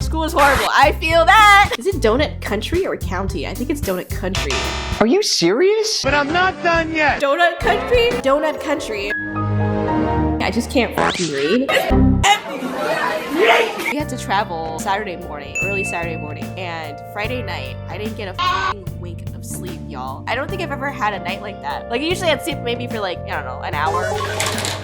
school is horrible. I feel that. Is it Donut Country or County? I think it's Donut Country. Are you serious? But I'm not done yet. Donut Country? Donut Country. I just can't fucking read. We had to travel Saturday morning, early Saturday morning, and Friday night, I didn't get a fucking wink of sleep, y'all. I don't think I've ever had a night like that. Like, usually I'd sleep maybe for like, I don't know, an hour.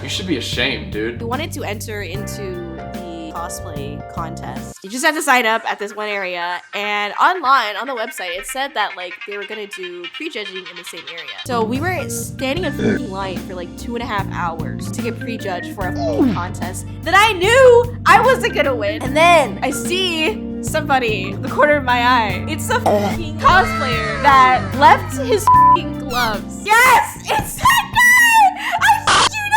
You should be ashamed, dude. We wanted to enter into the cosplay contest. You just have to sign up at this one area, and online, on the website, it said that like they were gonna do prejudging in the same area. So we were standing in fucking line for like 2.5 hours to get prejudged for a fucking contest that I knew I wasn't gonna win. And then I see somebody in the corner of my eye. It's a fucking cosplayer that left his fucking gloves. Yes! It's that guy! I shit you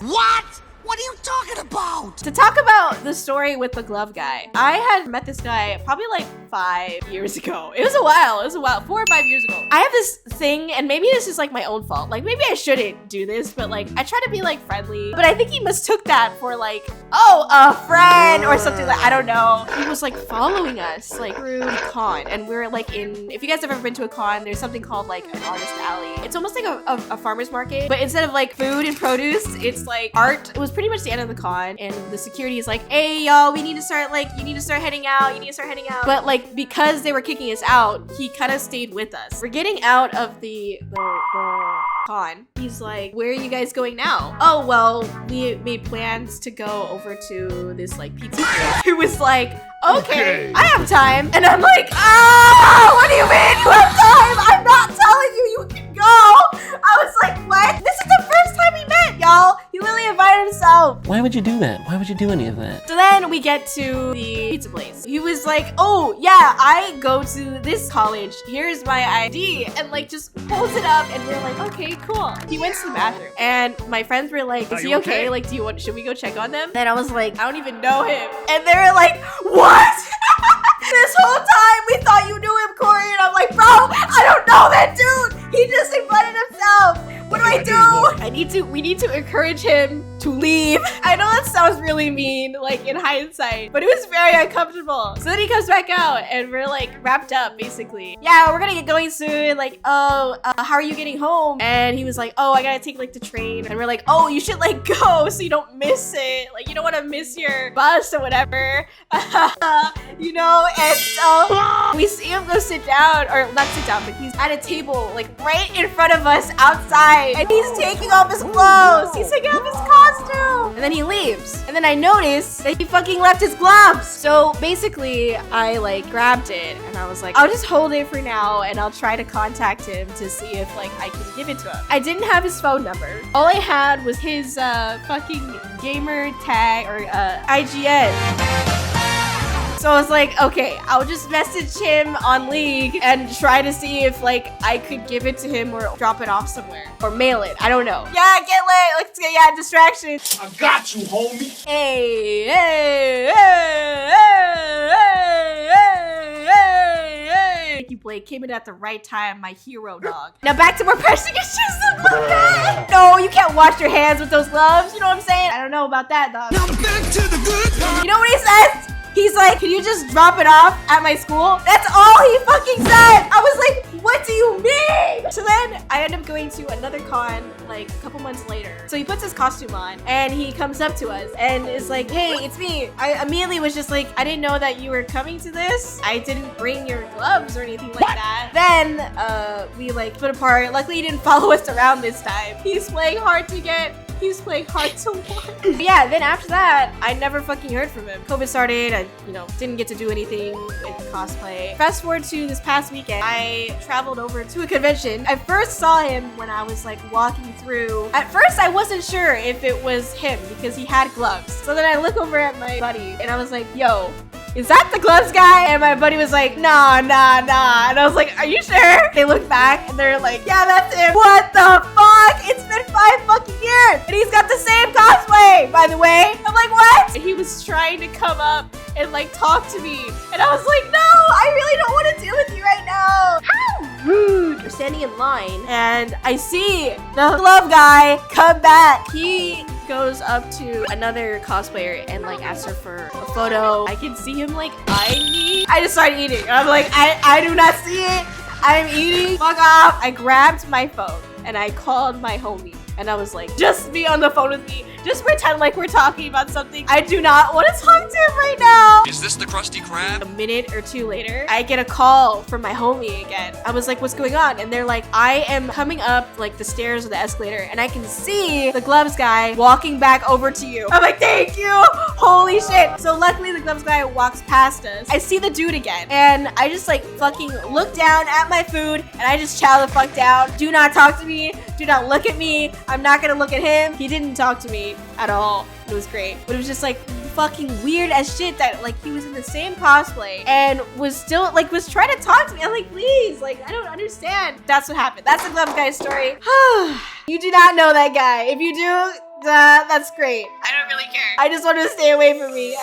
not! What? What are you talking about? To talk about the story with the glove guy, I had met this guy probably like 5 years ago. It was a while, 4 or 5 years ago. I have this thing, and maybe this is like my own fault. Like maybe I shouldn't do this, but like I try to be like friendly. But I think he mistook that for like, oh, a friend or something like, I don't know. He was like following us like through the con, and we were like in, if you guys have ever been to a con, there's something called like an artist alley. It's almost like a farmer's market, but instead of like food and produce, it's like art. It was pretty much the end of the con, and the security is like, hey y'all, we need to start like, you need to start heading out, but like because they were kicking us out, he kind of stayed with us. We're getting out of the con. He's like, where are you guys going now? Oh well, we made plans to go over to this like pizza place. It was like, okay, I have time. And I'm like, what do you mean you have time? I'm not telling you you can go. I was like, what? This is the first time we met, y'all. He literally invited himself. Why would you do that? Why would you do any of that? So then we get to the pizza place. He was like, oh yeah, I go to this college. Here's my ID. And like just pulls it up, and we're like, okay, cool. He went to the bathroom, and my friends were like, is he okay? Like, should we go check on them? Then I was like, I don't even know him. And they were like, what? This whole time we thought you knew him, Kōri. And I'm like, bro, I don't know that dude. He just invited himself. What do I do? We need to encourage him to leave. I know that sounds really mean, like in hindsight, but it was very uncomfortable. So then he comes back out, and we're like wrapped up basically. Yeah, we're gonna get going soon. Like, oh, how are you getting home? And he was like, oh, I gotta take like the train. And we're like, oh, you should like go so you don't miss it. Like, you don't want to miss your bus or whatever. You know, and so we see him go sit down, or not sit down, but he's at a table like right in front of us outside, and he's taking off his clothes. He's taking off his costume, and then he leaves. And then I noticed that he fucking left his gloves. So basically, I like grabbed it, and I was like, I'll just hold it for now, and I'll try to contact him to see if like I can give it to him. I didn't have his phone number. All I had was his fucking gamer tag or IGN. So I was like, okay, I'll just message him on League and try to see if like I could give it to him or drop it off somewhere or mail it. I don't know. Yeah, get lit. Let's get, yeah, distraction. I got you, homie. Hey, hey, hey, hey, hey, hey, hey, hey. Thank you, Blake. Came in at the right time, my hero dog. Now back to more pressing issues. No, you can't wash your hands with those gloves. You know what I'm saying? I don't know about that, dog. Now back to the good times. You know what he says? He's like, can you just drop it off at my school? That's all he fucking said. I was like, what do you mean? So then I end up going to another con like a couple months later. So he puts his costume on, and he comes up to us and is like, hey, it's me. I immediately was just like, I didn't know that you were coming to this. I didn't bring your gloves or anything like that. Then we like split apart. Luckily he didn't follow us around this time. He's playing hard to get. He's playing hard to win. Yeah, then after that, I never fucking heard from him. COVID started, I, didn't get to do anything with cosplay. Fast forward to this past weekend, I traveled over to a convention. I first saw him when I was like walking through. At first, I wasn't sure if it was him because he had gloves. So then I look over at my buddy and I was like, yo, is that the gloves guy? And my buddy was like, nah. And I was like, are you sure? They look back and they're like, yeah, that's him. What the fuck? It's been 5 fucking years. And he's got the same cosplay, by the way. I'm like, what? And he was trying to come up and like talk to me. And I was like, no, I really don't want to deal with you right now. How rude. We're standing in line and I see the glove guy come back. He goes up to another cosplayer and like asks her for a photo. I can see him like eyeing me. I just started eating. I'm like, I do not see it. I'm eating. Fuck off. I grabbed my phone and I called my homie. And I was like, just be on the phone with me. Just pretend like we're talking about something. I do not want to talk to him right now. Is this the Krusty Krab? A minute or two later, I get a call from my homie again. I was like, what's going on? And they're like, I am coming up like the stairs or the escalator and I can see the gloves guy walking back over to you. I'm like, thank you. Holy shit. So luckily the gloves guy walks past us. I see the dude again and I just like fucking look down at my food and I just chow the fuck down. Do not talk to me. Do not look at me. I'm not gonna look at him. He didn't talk to me at all. It was great. But it was just like fucking weird as shit that like he was in the same cosplay and was still like was trying to talk to me. I'm like, please, like I don't understand. That's what happened. That's the glove guy story. You do not know that guy. If you do, that's great. I don't really care. I just want to stay away from me.